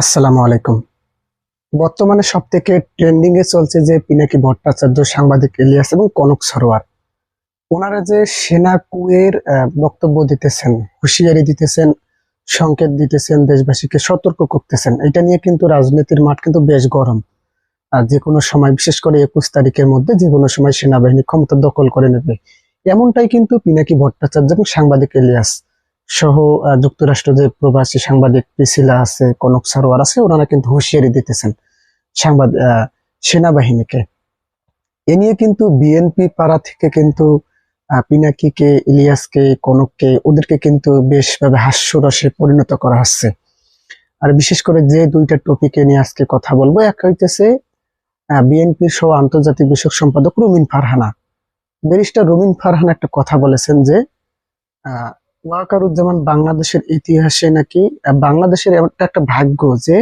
আসসালামু আলাইকুম। বর্তমানে সবথেকে ট্রেন্ডিং এ চলছে যে পিনাকি ভট্টাচার্য, সাংবাদিক ইলিয়াস এবং কনক সরোয়ার। ওনারা যে সেনা কুয়ের বক্তব্য দিতেছেন, হুঁশিয়ারি দিতেছেন, সংকেত দিতেছেন, দেশবাসীকে সতর্ক করতেছেন। এটা নিয়ে কিন্তু রাজনীতির মাঠ কিন্তু বেশ গরম। আর যে কোনো সময়, বিশেষ করে 21 তারিখের মধ্যে যে কোনো সময় সেনাবাহিনী ক্ষমতা দখল করে নেবে, এমনটাই কিন্তু পিনাকি ভট্টাচার্য এবং সাংবাদিক ইলিয়াস সহ যুক্তরাষ্ট্র যে প্রবাসী সাংবাদিক পিসিলা আছে, কনক সারোয়ার আছে, ওনারা কিন্তু হুঁশিয়ারি দিতেছেন সাংবাদ সেনাবাহিনীকে। এ নিয়ে কিন্তু বিএনপি পাড়া থেকে কিন্তু পিনাকিকে, ইলিয়াসকে, কনককে, ওদেরকে কিন্তু বেশভাবে হাস্যরসে পরিণত করা হচ্ছে। আর বিশেষ করে যে দুইটা টপিকে নিয়ে আজকে কথা বলবো, এক হইতেছে বিএনপির সহ আন্তর্জাতিক বিষয়ক সম্পাদক রুমিন ফারহানা। ব্যারিস্টার রুমিন ফারহানা একটা কথা বলেছেন যে আহ, ওয়াকারুজ্জামান বাংলাদেশের ইতিহাসে নাকি বাংলাদেশের এমন একটা ভাগ্য যে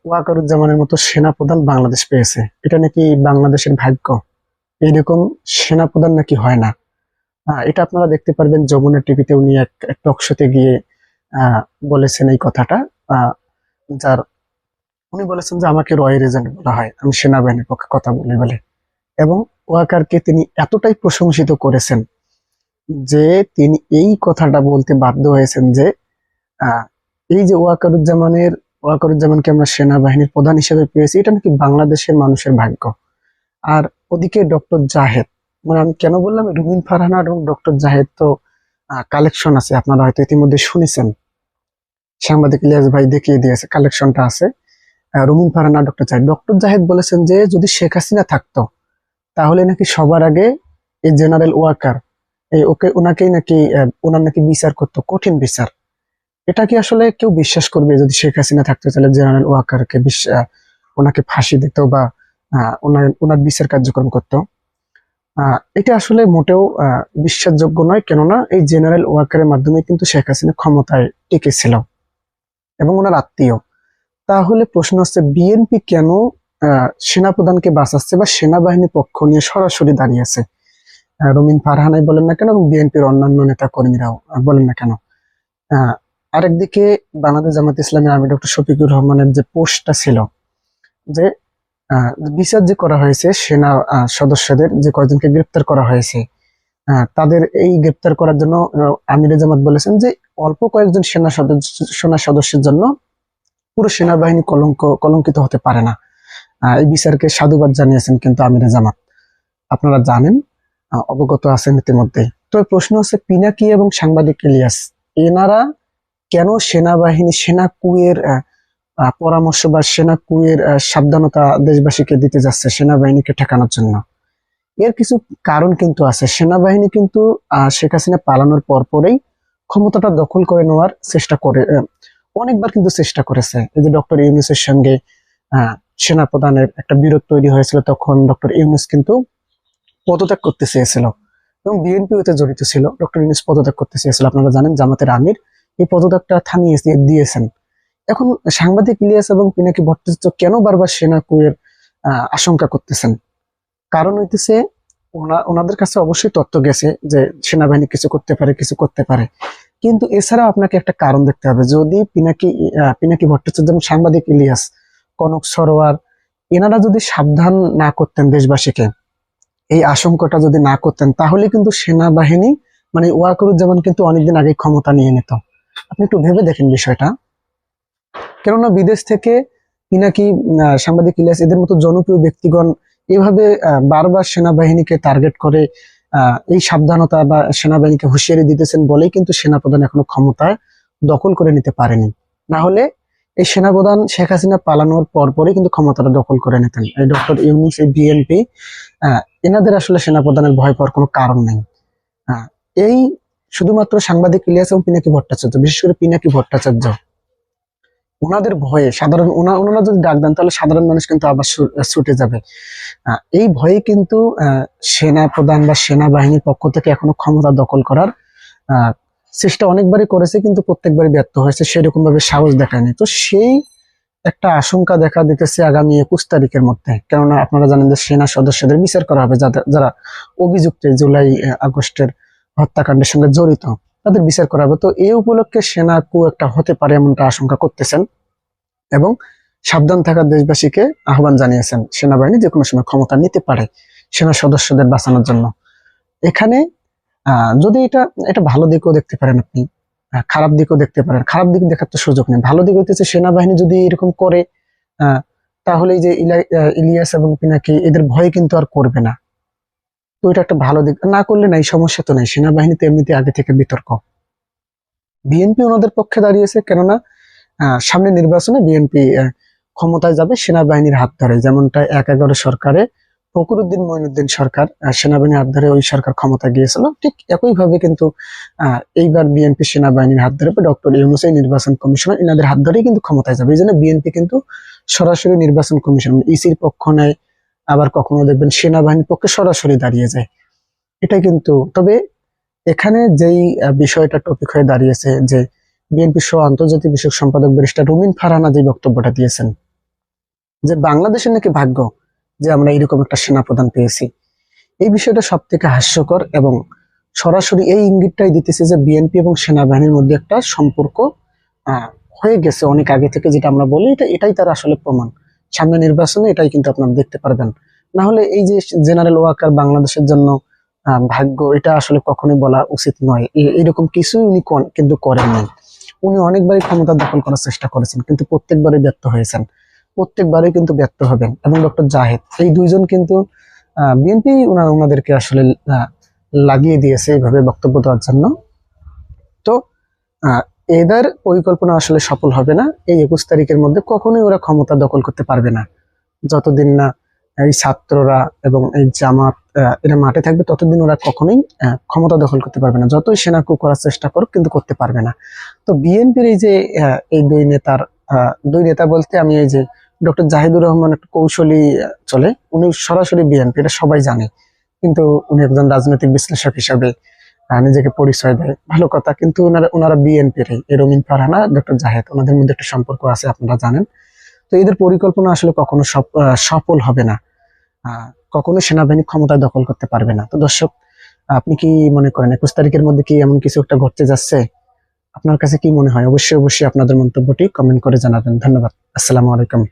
ওয়াকারুজ্জামানের মতো সেনাপ্রধান বাংলাদেশ পেয়েছে। এটা নাকি বাংলাদেশের ভাগ্য। এইরকম সেনাপ্রধান নাকি হয় না। এটা আপনারা দেখতে পারবেন যমুনা টিভিতে উনি এক টক শোতে গিয়ে আহ, বলেছেন এই কথাটা। আহ, যার উনি বলেছেন যে আমাকে রয়ের এজেন্ট বলা হয়, আমি সেনাবাহিনীর পক্ষে কথা বলি বলে। এবং ওয়াকারকে তিনি এতটাই প্রশংসিত করেছেন যে তিনি এই কথাটা বলতে বাধ্য হয়েছেন যে আহ, এই যে ওয়াকারুজ্জামানকে আমরা সেনাবাহিনীর প্রধান হিসেবে পেয়েছি, এটা নাকি বাংলাদেশের মানুষের ভাগ্য। আর ওদিকে ডক্টর জাহেদ, মানে আমি কেন বললাম, রুমিন ফারহানা এবং ডক্টর জাহেদ তো কালেকশন আছে, আপনারা হয়তো ইতিমধ্যে শুনেছেন। সাংবাদিক ইলিয়াস ভাই দেখিয়ে দিয়েছে, কালেকশনটা আছে। রুমিন ফারহানা, ডক্টর জাহেদ বলেছেন যে যদি শেখ হাসিনা থাকতো তাহলে নাকি সবার আগে এই জেনারেল ওয়াকার, ওনাকেই নাকি ওনার নাকি বিচার করতো, কঠিন বিচার। এটা কি আসলে কেউ বিশ্বাস করবে? যদি শেখ হাসিনা থাকতো তাহলে জেনারেল ওয়াকারকে ওনাকে ফাঁসি দিত বা ওনার বিচার কার্যক্রম করতো? এটা আসলে মোটেও বিশ্বাসযোগ্য নয়। কেননা এই জেনারেল ওয়াকারের মাধ্যমে কিন্তু শেখ হাসিনা ক্ষমতায় টিকেছিল এবং ওনার আত্মীয়। তাহলে প্রশ্ন হচ্ছে, বিএনপি কেন সেনাপ্রধানকে বাঁচাচ্ছে বা সেনাবাহিনীর পক্ষ নিয়ে সরাসরি দাঁড়িয়েছে? রুমিন ফারহানাই বলেন না কেন এবং বিএনপির অন্যান্য নেতা কর্মীরাও বলেন না কেন? আহ, আরেকদিকে বাংলাদেশ জামাত ইসলামের আমির ডক্টর শফিকুর রহমানের যে পোস্টটা ছিল যে বিচার যে করা হয়েছে সেনা সদস্যদের, যে কয়েকজনকে গ্রেপ্তার করা হয়েছে, তাদের এই গ্রেপ্তার করার জন্য আমিরে জামাত বলেছেন যে অল্প কয়েকজন সেনা সদস্যের জন্য পুরো সেনাবাহিনী কলঙ্কিত হতে পারে না। এই বিচারকে সাধুবাদ জানিয়েছেন কিন্তু আমিরে জামাত, আপনারা জানেন, অবগত আছেন ইতিমধ্যে। তো প্রশ্ন হচ্ছে, পিনাকি এবং সাংবাদিক ইলিয়াস এনারা কেন সেনা কুয়ের পরামর্শ বা সেনা কুয়ের সাবধানতা দেশবাসীকে দিতে যাচ্ছে সেনাবাহিনীকে ঠেকানোর জন্য? এর কিছু কারণ কিন্তু আছে। সেনাবাহিনী কিন্তু শেখ হাসিনা পালানোর পরেই ক্ষমতাটা দখল করে নেওয়ার চেষ্টা করে, অনেকবার কিন্তু চেষ্টা করেছে। এই যে ডক্টর ইউনূসের সঙ্গে আহ সেনা প্রধানের একটা বিরোধ তৈরি হয়েছিল, তখন ডক্টর ইউনূস কিন্তু পদত্যাগ করতে চেয়েছিল এবং বিএনপি এতে জড়িত ছিল। ডক্টর ইউনূস পদত্যাগ করতে চেয়েছিল, আপনারা জানেন, জামাতের আমির এই পদত্যাগটা থামিয়ে দিয়েছেন। এখন সাংবাদিক ইলিয়াস এবং পিনাকি ভট্টাচার্য কেন বারবার সেনা কুয়ের আশঙ্কা করতেছেন? কারণ হইতেছে, ওনাদের কাছে অবশ্যই তথ্য গেছে যে সেনাবাহিনী কিছু করতে পারে। কিন্তু এছাড়াও আপনাকে একটা কারণ দেখতে হবে। যদি পিনাকি ভট্টাচার্য এবং সাংবাদিক ইলিয়াস, কনক সরোয়ার এনারা যদি সাবধান না করতেন দেশবাসীকে, এই আশঙ্কাটা যদি না করতেন, তাহলে কিন্তু সেনাবাহিনী, মানে ওয়াকারুজ্জামান কিন্তু অনেকদিন আগে ক্ষমতা নিয়ে নিত। আপনি একটু ভেবে দেখেন বিষয়টা। কেননা বিদেশ থেকে পিনাকি, সাংবাদিক ইলিয়াস এদের মতো জনপ্রিয় ব্যক্তিগণ এভাবে বারবার সেনাবাহিনীকে টার্গেট করে এই সাবধানতা বা সেনাবাহিনীকে হুঁশিয়ারি দিতেছেন বলেই কিন্তু সেনাপ্রধান এখনো ক্ষমতায় দখল করে নিতে পারেনি। না হলে এই সেনাপ্রধান শেখ হাসিনা পালানোর পরপরই কিন্তু ক্ষমতাটা দখল করে নিতেন। এই ডক্টর ইউনূস, এই বিএনপি, এনাদের আসলে সেনাপ্রধানের ভয় পাওয়ার কোনো কারণ নেই। আহ, এই শুধুমাত্র সাংবাদিক ইলিয়াস এবং পিনাকি ভট্টাচার্য, বিশেষ করে পিনাকি ভট্টাচার্য, ওনাদের ভয়ে ওনারা যদি ডাক দেন তাহলে সাধারণ মানুষ কিন্তু আবার ছুটে যাবে। এই ভয়ে কিন্তু সেনা প্রধান বা সেনাবাহিনীর পক্ষ থেকে এখনো ক্ষমতা দখল করার আহ, চেষ্টা অনেকবারই করেছে, কিন্তু প্রত্যেকবারই ব্যর্থ হয়েছে, সেরকম ভাবে সাহস দেখায়নি। তো সেই একটা আশঙ্কা দেখা দিতেছে আগামী 21 তারিখের মধ্যে। কেননা আপনারা জানেন যে সেনা সদস্যদের বিচার করা হবে, যারা অভিযুক্ত জুলাই আগস্টের হত্যাকাণ্ডের সঙ্গে জড়িত, তাদের বিচার করা হবে। তো এই উপলক্ষে সেনা কু একটা হতে পারে এমনটা আশঙ্কা করতেছেন। এবং সাবধান থাকার দেশবাসীকে আহ্বান জানিয়েছেন। সেনাবাহিনী যে কোনো সময় ক্ষমতা নিতে পারে সেনা সদস্যদের বাঁচানোর জন্য। এখানে যদি এটা এটা ভালো দিকও দেখতে পারেন আপনি, খারাপ দিকও দেখতে পারেন। খারাপ দিক দেখার তো সুযোগ নেই। ভালো দিক হইতেছে সেনাবাহিনী যদি এরকম করে তাহলে এই যে ইলিয়াস এবং পিনাকি এদের ভয় কিন্তু আর করবে না। তো এটা একটা ভালো দিক। না করলে নাই, সমস্যা তো নাই। সেনাবাহিনীতে এমনিতে আগে থেকে বিতর্ক। বিএনপি ওনাদের পক্ষে দাঁড়িয়েছে, কেননা সামনে নির্বাচনে বিএনপি ক্ষমতায় যাবে সেনাবাহিনীর হাত ধরে, যেমনটা ১/১১ সরকারে ফখরুদ্দিন মঈনুদ্দিন সরকার সেনাবাহিনীর হাত ধরে ওই সরকার ক্ষমতায় গিয়েছিল, ঠিক একইভাবে কিন্তু এইবার বিএনপি সেনাবাহিনীর হাত ধরে ডক্টর ইউনূস এই নির্বাচন কমিশনার এনাদের হাত ধরেই কিন্তু ক্ষমতায় যাবে। এই জন্য বিএনপি কিন্তু সরাসরি নির্বাচন কমিশন ইসির পক্ষ নেয়, আবার কখনো দেখবেন সেনাবাহিনীর পক্ষে সরাসরি দাঁড়িয়ে যায়। এটাই কিন্তু, তবে এখানে যেই বিষয়টা টপিক হয়ে দাঁড়িয়েছে যে বিএনপি সহ আন্তর্জাতিক বিষয়ক সম্পাদক ব্যারিস্টার রুমিন ফারহানা যে বক্তব্যটা দিয়েছেন যে বাংলাদেশের নাকি ভাগ্য যে আমরা এরকম একটা সেনাপ্রধান পেয়েছি, এই বিষয়টা সব থেকে হাস্যকর এবং সরাসরি এই ইঙ্গিতটাই দিতেছে যে বিএনপি এবং সেনাবাহিনীর মধ্যে একটা সম্পর্ক হয়ে গেছে অনেক আগে থেকে, যেটা আমরা বলি এটাই তার আসলে প্রমাণ। সামনে নির্বাচনে এটাই কিন্তু আপনারা দেখতে পারবেন। না হলে এই যে জেনারেল ওয়াকার বাংলাদেশের জন্য ভাগ্য, এটা আসলে কখনোই বলা উচিত নয়। এরকম কিছুই উনি কিন্তু করেননি। উনি অনেকবারই ক্ষমতা দখল করার চেষ্টা করেছেন, কিন্তু প্রত্যেকবারই ব্যর্থ হয়েছেন, প্রত্যেকবারই কিন্তু ব্যর্থ হবেন। এবং ডক্টর জাহেদ, এই দুইজন কিন্তু বিএনপি ওনাদেরকে আসলে লাগিয়ে দিয়েছে এইভাবে বক্তব্য দেওয়ার জন্য। তো এদের পরিকল্পনা আসলে সফল হবে না। এই ২১ তারিখের মধ্যে কখনোই ওরা ক্ষমতা দখল করতে পারবে না, যতদিন না এই ছাত্ররা এবং এই জামাত এরা মাঠে থাকবে, ততদিন ওরা কখনোই ক্ষমতা দখল করতে পারবে না। যতই সেনা কু করার চেষ্টা করুক, কিন্তু করতে পারবে না। তো বিএনপির এই যে এই দুই নেতা বলতে আমি এই যে ডক্টর জাহিদুর রহমান একটা কৌশলী চলে, উনি সরাসরি বিএনপি, এটা সবাই জানে, কিন্তু উনি একজন রাজনৈতিক বিশ্লেষক হিসাবে নিজেকে পরিচয় দেয়, ভালো কথা। কিন্তু ওনারা বিএনপির এই রুমিন ফারহানা, ডক্টর জাহেদ, ওনাদের মধ্যে একটা সম্পর্ক আছে, আপনারা জানেন। তো এদের পরিকল্পনা আসলে কখনো সফল হবে না। কখনো সেনাবাহিনী ক্ষমতা দখল করতে পারবে না। তো দর্শক, আপনি কি মনে করেন ২১ তারিখের মধ্যে কি এমন কিছু একটা ঘটতে যাচ্ছে? আপনার কাছে কি মনে হয়? অবশ্যই অবশ্যই আপনাদের মন্তব্যটি কমেন্ট করে জানাবেন। ধন্যবাদ। আসসালামু আলাইকুম।